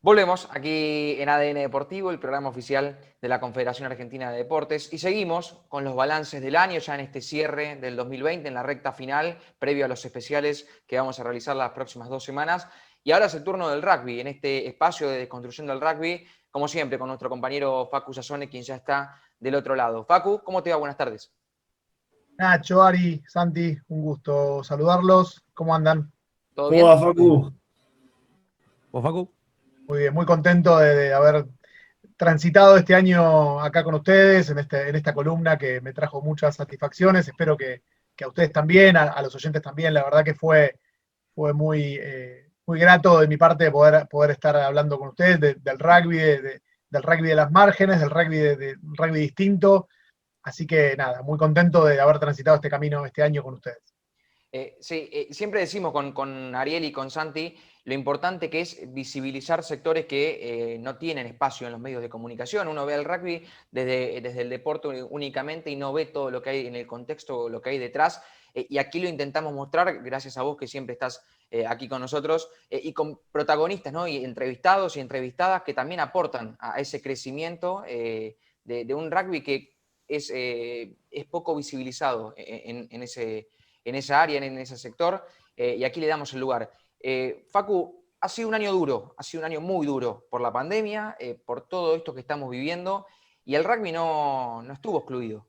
Volvemos aquí en ADN Deportivo, el programa oficial de la Confederación Argentina de Deportes, y seguimos con los balances del año ya en este cierre del 2020, en la recta final, previo a los especiales que vamos a realizar las próximas 2 semanas. Y ahora es el turno del rugby, en este espacio de desconstrucción del rugby, como siempre, con nuestro compañero Facu Sassone, quien ya está del otro lado. Facu, ¿cómo te va? Buenas tardes. Nacho, Ari, Santi, un gusto saludarlos. ¿Cómo andan? ¿Todo ¿Cómo bien? va, Facu? ¿Vos, Facu? Muy bien, muy contento de haber transitado este año acá con ustedes, en esta columna que me trajo muchas satisfacciones. Espero que a ustedes también, a los oyentes también. La verdad que fue muy grato de mi parte poder estar hablando con ustedes del rugby, del rugby de las márgenes, del rugby de rugby distinto. Así que nada, muy contento de haber transitado este camino este año con ustedes. Sí, siempre decimos con Ariel y con Santi lo importante que es visibilizar sectores que no tienen espacio en los medios de comunicación. Uno ve el rugby desde el deporte únicamente y no ve todo lo que hay en el contexto, lo que hay detrás. Y aquí lo intentamos mostrar, gracias a vos que siempre estás aquí con nosotros, y con protagonistas, ¿no? Y entrevistados y entrevistadas que también aportan a ese crecimiento de un rugby que es poco visibilizado en esa área, en ese sector, y aquí le damos el lugar. Facu, ha sido un año duro, ha sido un año muy duro por la pandemia, por todo esto que estamos viviendo, y el rugby no estuvo excluido.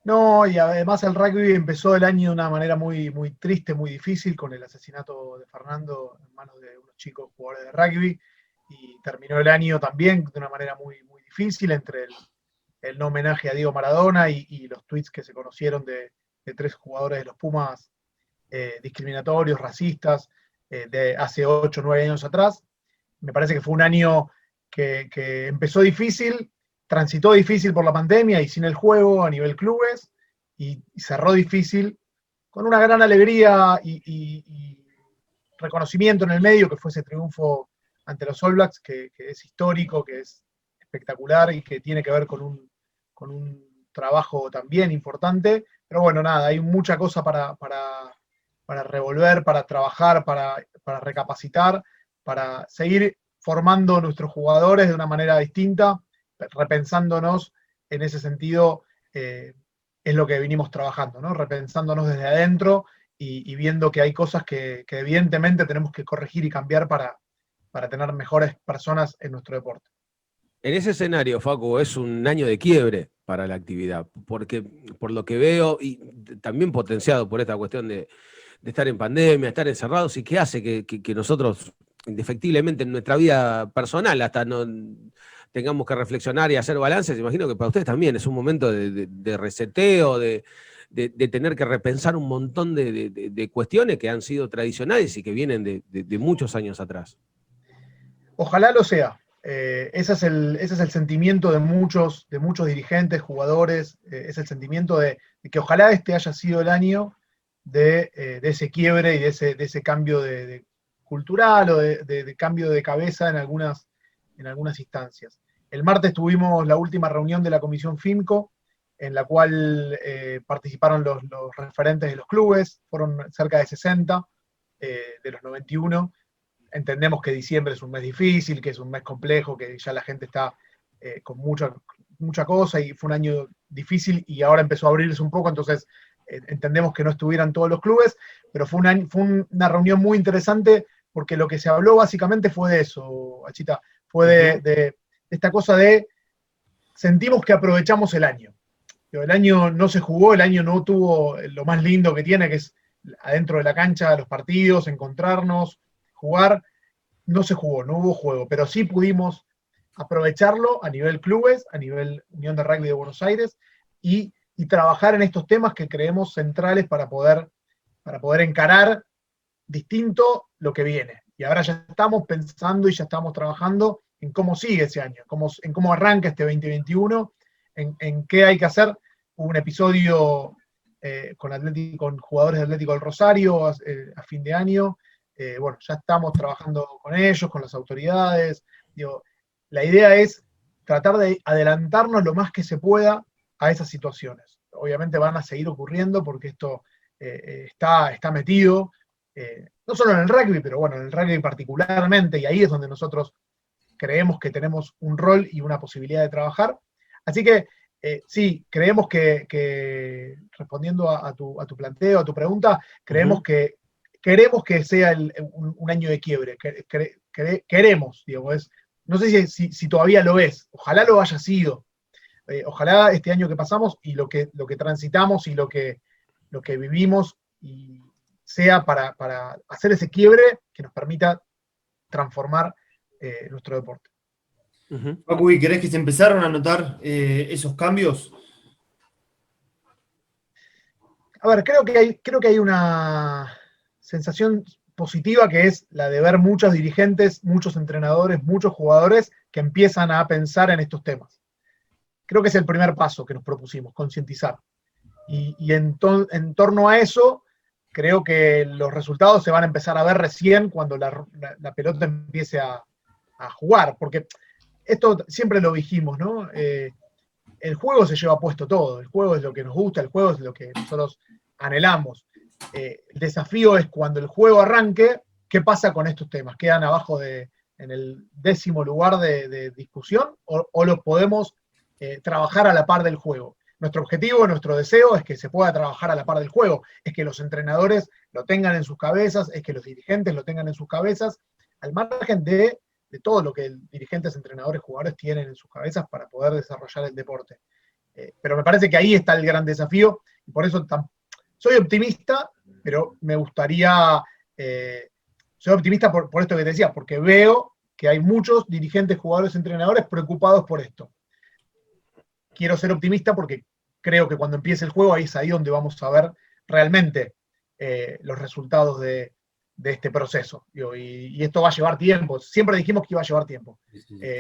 No, y además el rugby empezó el año de una manera muy triste, muy difícil, con el asesinato de Fernando en manos de unos chicos jugadores de rugby, y terminó el año también de una manera muy difícil, entre el no homenaje a Diego Maradona y los tweets que se conocieron de 3 jugadores de los Pumas discriminatorios, racistas, de hace 8 o 9 años atrás. Me parece que fue un año que empezó difícil, transitó difícil por la pandemia y sin el juego a nivel clubes, y cerró difícil con una gran alegría y reconocimiento en el medio, que fue ese triunfo ante los All Blacks, que es histórico, que es espectacular y que tiene que ver con un trabajo también importante. Pero bueno, nada, hay mucha cosa para revolver, para trabajar, para recapacitar, para seguir formando nuestros jugadores de una manera distinta, repensándonos en ese sentido, es lo que vinimos trabajando, ¿no? Repensándonos desde adentro y viendo que hay cosas que evidentemente tenemos que corregir y cambiar para tener mejores personas en nuestro deporte. En ese escenario, Facu, es un año de quiebre para la actividad, porque por lo que veo, y también potenciado por esta cuestión de estar en pandemia, estar encerrados, y que hace que nosotros, indefectiblemente en nuestra vida personal, hasta no tengamos que reflexionar y hacer balances, imagino que para ustedes también es un momento de reseteo, de tener que repensar un montón de cuestiones que han sido tradicionales y que vienen de muchos años atrás. Ojalá lo sea. Ese es el sentimiento de muchos dirigentes, jugadores, es el sentimiento de que ojalá este haya sido el año de ese quiebre y de ese cambio cultural o de cambio de cabeza en algunas instancias. El martes tuvimos la última reunión de la Comisión FIMCO, en la cual participaron los referentes de los clubes, fueron cerca de 60 de los 91. Entendemos que diciembre es un mes difícil, que es un mes complejo, que ya la gente está con mucha cosa, y fue un año difícil y ahora empezó a abrirse un poco, entonces entendemos que no estuvieran todos los clubes, pero fue una reunión muy interesante, porque lo que se habló básicamente fue de eso, Achita, fue de esta cosa de sentimos que aprovechamos el año. El año no se jugó, el año no tuvo lo más lindo que tiene, que es adentro de la cancha, los partidos, encontrarnos, jugar. No se jugó, no hubo juego, pero sí pudimos aprovecharlo a nivel clubes, a nivel Unión de Rugby de Buenos Aires, y trabajar en estos temas que creemos centrales para poder encarar distinto lo que viene. Y ahora ya estamos pensando y ya estamos trabajando en cómo sigue ese año, en cómo arranca este 2021, en qué hay que hacer. Hubo un episodio con jugadores de Atlético del Rosario a fin de año. Bueno, ya estamos trabajando con ellos, con las autoridades. Digo, la idea es tratar de adelantarnos lo más que se pueda a esas situaciones. Obviamente van a seguir ocurriendo porque esto está metido. no solo en el rugby, pero bueno, en el rugby particularmente, y ahí es donde nosotros creemos que tenemos un rol y una posibilidad de trabajar. Así que sí, creemos que respondiendo a tu planteo, a tu pregunta, creemos que queremos que sea un año de quiebre. Queremos, digo, no sé si todavía lo es, ojalá lo haya sido. Ojalá este año que pasamos y lo que transitamos y lo que vivimos y sea para hacer ese quiebre que nos permita transformar nuestro deporte. Facu, ¿y querés que se empezaron a notar esos cambios? A ver, creo que hay una sensación positiva que es la de ver muchos dirigentes, muchos entrenadores, muchos jugadores que empiezan a pensar en estos temas. Creo que es el primer paso que nos propusimos, concientizar. Y en torno a eso, creo que los resultados se van a empezar a ver recién cuando la pelota empiece a jugar, porque esto siempre lo dijimos, ¿no? El juego se lleva puesto todo, el juego es lo que nos gusta, el juego es lo que nosotros anhelamos. El desafío es cuando el juego arranque, ¿qué pasa con estos temas? ¿Quedan abajo en el 10º lugar de discusión o lo podemos trabajar a la par del juego? Nuestro objetivo, nuestro deseo es que se pueda trabajar a la par del juego, es que los entrenadores lo tengan en sus cabezas, es que los dirigentes lo tengan en sus cabezas, al margen de todo lo que dirigentes, entrenadores, jugadores tienen en sus cabezas para poder desarrollar el deporte. Pero me parece que ahí está el gran desafío, y por eso soy optimista, pero me gustaría, soy optimista por esto que te decía, porque veo que hay muchos dirigentes, jugadores, entrenadores preocupados por esto. Quiero ser optimista porque creo que cuando empiece el juego ahí es ahí donde vamos a ver realmente los resultados de este proceso. Y esto va a llevar tiempo. Siempre dijimos que iba a llevar tiempo.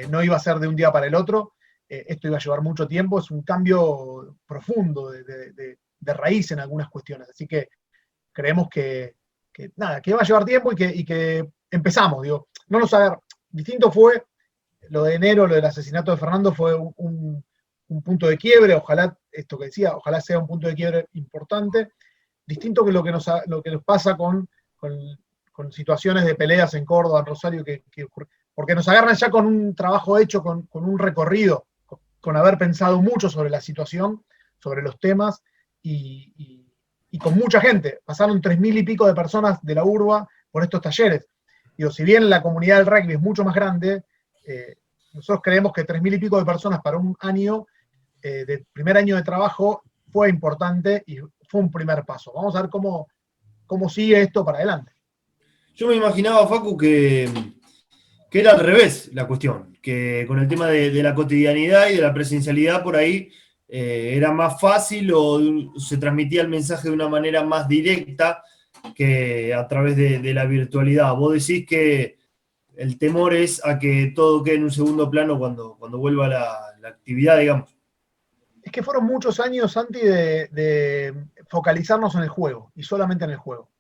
No iba a ser de un día para el otro. Esto iba a llevar mucho tiempo. Es un cambio profundo de raíz en algunas cuestiones. Así que creemos que va a llevar tiempo y que empezamos. No nos a ver. Distinto fue lo de enero, lo del asesinato de Fernando fue un punto de quiebre. Ojalá, esto que decía, ojalá sea un punto de quiebre importante. Distinto que lo que nos pasa con situaciones de peleas en Córdoba, en Rosario, porque nos agarran ya con un trabajo hecho, con un recorrido, con haber pensado mucho sobre la situación, sobre los temas, y con mucha gente. Pasaron 3.000 y pico de personas de la urba por estos talleres. Si bien la comunidad del rugby es mucho más grande, nosotros creemos que 3.000 y pico de personas para un año, de primer año de trabajo, fue importante y fue un primer paso. Vamos a ver cómo sigue esto para adelante. Yo me imaginaba, Facu, que era al revés la cuestión, que con el tema de la cotidianidad y de la presencialidad por ahí era más fácil o se transmitía el mensaje de una manera más directa que a través de la virtualidad. Vos decís que el temor es a que todo quede en un segundo plano cuando vuelva la actividad, digamos. Es que fueron muchos años, Santi, de focalizarnos en el juego y solamente en el juego.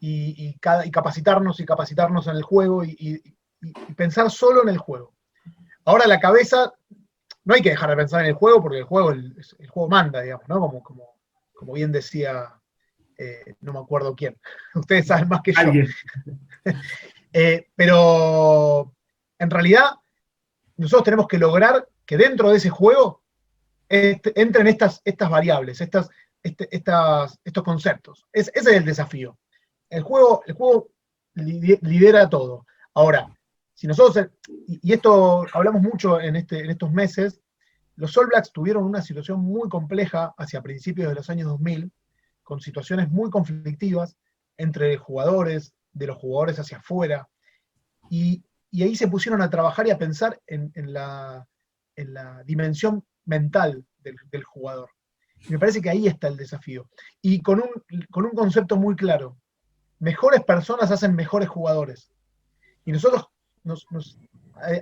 Y capacitarnos en el juego y pensar solo en el juego. Ahora la cabeza, no hay que dejar de pensar en el juego porque el juego manda, digamos, ¿no? Como bien decía, no me acuerdo quién. Ustedes saben más que yo. Pero en realidad nosotros tenemos que lograr que dentro de ese juego entren estas variables, estos conceptos. Ese es el desafío. El juego lidera todo. Ahora, si nosotros, y esto hablamos mucho en estos meses, los All Blacks tuvieron una situación muy compleja hacia principios de los años 2000, con situaciones muy conflictivas entre jugadores, de los jugadores hacia afuera, y ahí se pusieron a trabajar y a pensar en la dimensión mental del jugador. Y me parece que ahí está el desafío. Y con un concepto muy claro. Mejores personas hacen mejores jugadores. Y nosotros nos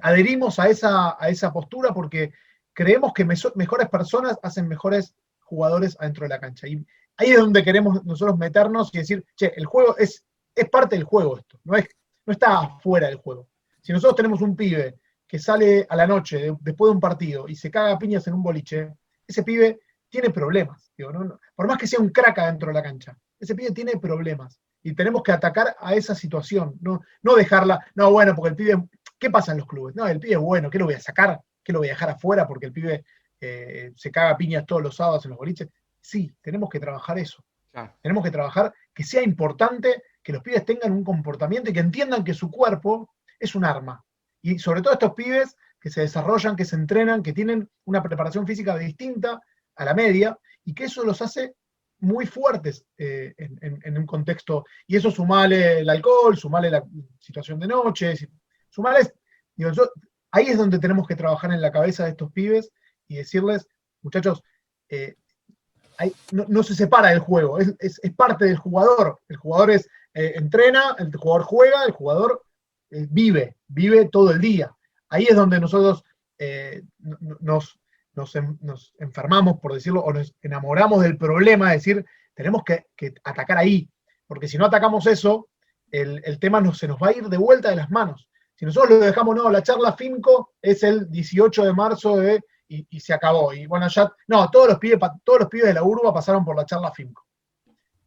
adherimos a esa postura porque creemos que mejores personas hacen mejores jugadores adentro de la cancha. Y ahí es donde queremos nosotros meternos y decir, che, el juego es parte del juego esto, no está fuera del juego. Si nosotros tenemos un pibe que sale a la noche después de un partido y se caga a piñas en un boliche, ese pibe tiene problemas. Por más que sea un crack adentro de la cancha, ese pibe tiene problemas. Y tenemos que atacar a esa situación, no dejarla, no, bueno, porque el pibe, ¿qué pasa en los clubes? No, el pibe es bueno, ¿qué lo voy a sacar? ¿Qué lo voy a dejar afuera porque el pibe se caga a piñas todos los sábados en los boliches? Sí, tenemos que trabajar eso. Claro. Tenemos que trabajar que sea importante que los pibes tengan un comportamiento y que entiendan que su cuerpo es un arma. Y sobre todo estos pibes que se desarrollan, que se entrenan, que tienen una preparación física distinta a la media, y que eso los hace muy fuertes en un contexto. Y eso sumale el alcohol, sumale la situación de noche, sumale. Digo, ahí es donde tenemos que trabajar en la cabeza de estos pibes y decirles, muchachos, no se separa del juego, es parte del jugador. El jugador entrena, el jugador juega, el jugador vive todo el día. Ahí es donde nosotros nos enfermamos, por decirlo, o nos enamoramos del problema, es decir, tenemos que atacar ahí, porque si no atacamos eso, el tema se nos va a ir de vuelta de las manos. Si nosotros lo dejamos, no, la charla FIMCO es el 18 de marzo y se acabó. Y bueno, ya, no, todos los pibes de la urba pasaron por la charla FIMCO.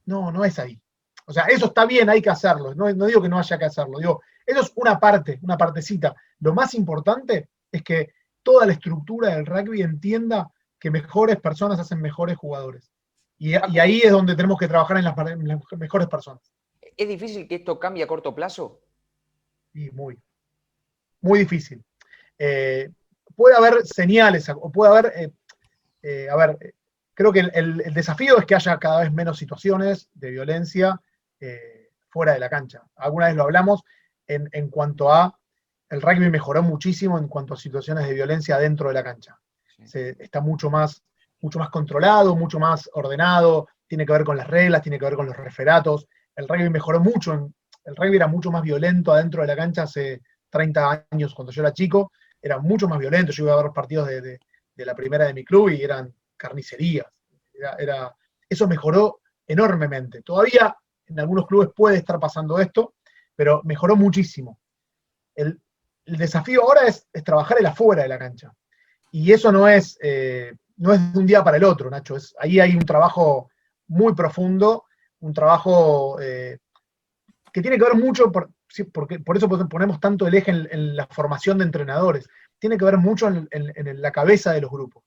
No es ahí. O sea, eso está bien, hay que hacerlo. No digo que no haya que hacerlo. Digo, eso es una partecita. Lo más importante es que toda la estructura del rugby entienda que mejores personas hacen mejores jugadores. Y ahí es donde tenemos que trabajar en las mejores personas. ¿Es difícil que esto cambie a corto plazo? Y muy difícil. Puede haber señales, o puede haber, creo que el desafío es que haya cada vez menos situaciones de violencia fuera de la cancha. Alguna vez lo hablamos en cuanto a, el rugby mejoró muchísimo en cuanto a situaciones de violencia dentro de la cancha. Sí. Está mucho más controlado, mucho más ordenado, tiene que ver con las reglas, tiene que ver con los referatos. El rugby mejoró mucho, el rugby era mucho más violento adentro de la cancha hace 30 años, cuando yo era chico, era mucho más violento. Yo iba a ver partidos de la primera de mi club y eran carnicerías. Eso mejoró enormemente. Todavía en algunos clubes puede estar pasando esto, pero mejoró muchísimo. El desafío ahora es trabajar el afuera de la cancha. Y eso no es de un día para el otro, Nacho. Ahí hay un trabajo muy profundo, un trabajo que tiene que ver mucho, por eso ponemos tanto el eje en la formación de entrenadores. Tiene que ver mucho en la cabeza de los grupos.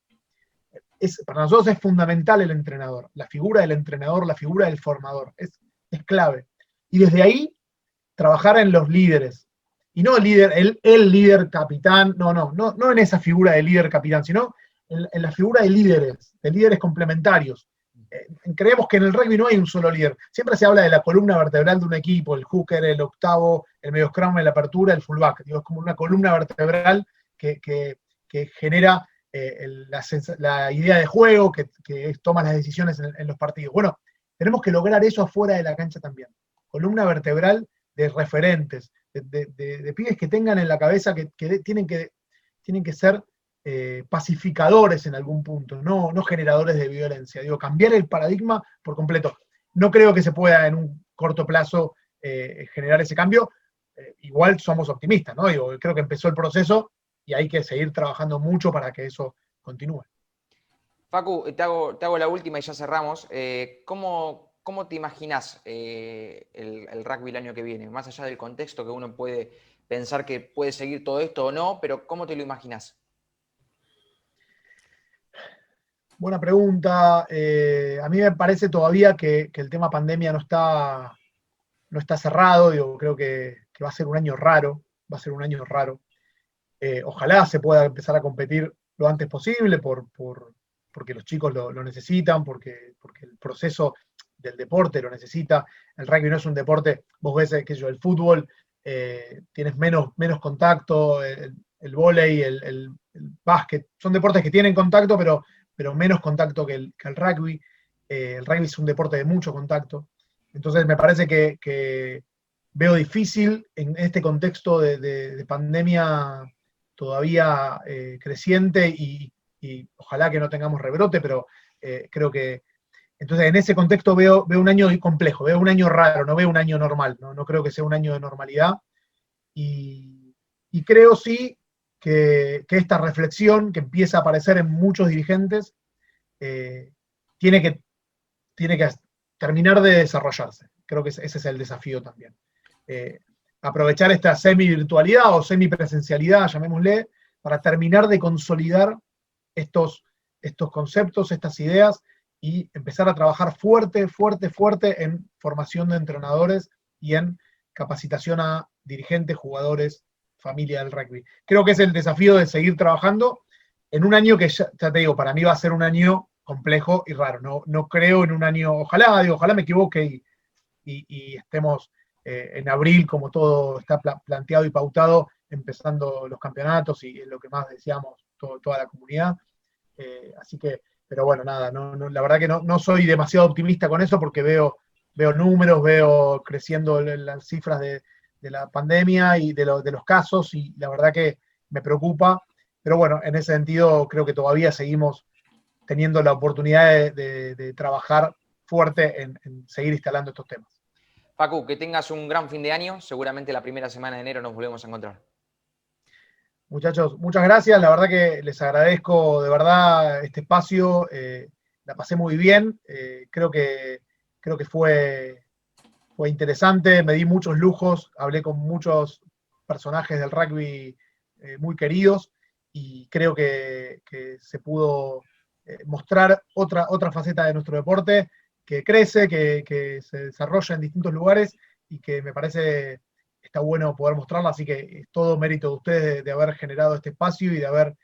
Para nosotros es fundamental el entrenador, la figura del entrenador, la figura del formador. Es clave. Y desde ahí, trabajar en los líderes. Y no el líder capitán, no en esa figura de líder capitán, sino en la figura de líderes complementarios. Creemos que en el rugby no hay un solo líder. Siempre se habla de la columna vertebral de un equipo, el hooker, el octavo, el medio scrum, la apertura, el fullback. Digo, es como una columna vertebral que genera la idea de juego, que toma las decisiones en los partidos. Bueno, tenemos que lograr eso afuera de la cancha también. Columna vertebral de referentes, de pibes que tengan en la cabeza que tienen que ser pacificadores en algún punto, no generadores de violencia. Digo, cambiar el paradigma por completo. No creo que se pueda en un corto plazo generar ese cambio. Igual somos optimistas, ¿no? Digo, creo que empezó el proceso y hay que seguir trabajando mucho para que eso continúe. Facu, te hago la última y ya cerramos. ¿Cómo te imaginás el rugby el año que viene? Más allá del contexto que uno puede pensar que puede seguir todo esto o no, pero ¿cómo te lo imaginás? Buena pregunta. A mí me parece todavía que el tema pandemia no está cerrado. Digo, creo que va a ser un año raro. Ojalá se pueda empezar a competir lo antes posible porque los chicos lo necesitan, porque el proceso del deporte lo necesita. El rugby no es un deporte, vos ves el fútbol, tienes menos contacto, el vóley, el básquet, son deportes que tienen contacto, pero menos contacto que el rugby. El rugby es un deporte de mucho contacto. Entonces me parece que veo difícil en este contexto de pandemia todavía creciente y ojalá que no tengamos rebrote, pero creo que entonces en ese contexto veo un año complejo, veo un año raro, no veo un año normal, no creo que sea un año de normalidad y creo sí que esta reflexión que empieza a aparecer en muchos dirigentes tiene que terminar de desarrollarse. creo que ese es el desafío también. Aprovechar esta semi-virtualidad o semi-presencialidad, llamémosle, para terminar de consolidar estos conceptos, estas ideas, y empezar a trabajar fuerte en formación de entrenadores y en capacitación a dirigentes, jugadores, familia del rugby. Creo que es el desafío de seguir trabajando en un año que ya te digo, para mí va a ser un año complejo y raro. No creo en un año, ojalá me equivoque y estemos en abril, como todo está planteado y pautado, empezando los campeonatos y lo que más deseamos toda la comunidad. Así que, pero bueno, nada, la verdad que no soy demasiado optimista con eso porque veo números, veo creciendo las cifras de la pandemia y de los casos, y la verdad que me preocupa. Pero bueno, en ese sentido creo que todavía seguimos teniendo la oportunidad de trabajar fuerte en seguir instalando estos temas. Facu, que tengas un gran fin de año. Seguramente la primera semana de enero nos volvemos a encontrar. Muchachos, muchas gracias. La verdad que les agradezco de verdad este espacio. La pasé muy bien. Creo que fue interesante. Me di muchos lujos. Hablé con muchos personajes del rugby muy queridos, y creo que se pudo mostrar otra faceta de nuestro deporte que crece, que se desarrolla en distintos lugares, y que me parece está bueno poder mostrarla. Así que es todo mérito de ustedes de haber generado este espacio y de haber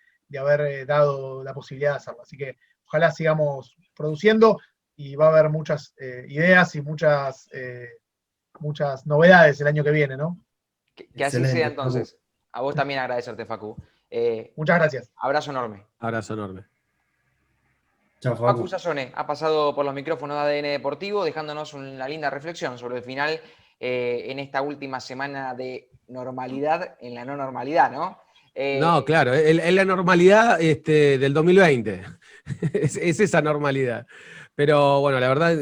dado la posibilidad de hacerlo. Así que ojalá sigamos produciendo, y va a haber muchas ideas y muchas novedades el año que viene, ¿no? Que así sea entonces. A vos también agradecerte, Facu. Muchas gracias. Abrazo enorme. Abrazo enorme. Chao, Facu Sassone ha pasado por los micrófonos de ADN Deportivo, dejándonos una linda reflexión sobre el final en esta última semana de normalidad en la no normalidad, ¿no? No, claro, es la normalidad del 2020. Es esa normalidad. Pero bueno, la verdad,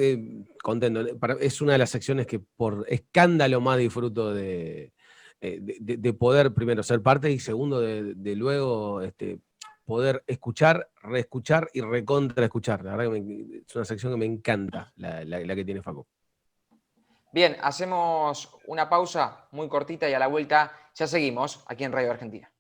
contento. Es una de las secciones que por escándalo más disfruto de poder, primero, ser parte, y segundo, de luego poder escuchar, reescuchar y recontraescuchar. La verdad que es una sección que me encanta, la que tiene Facu. Bien, hacemos una pausa muy cortita y a la vuelta ya seguimos aquí en Radio Argentina.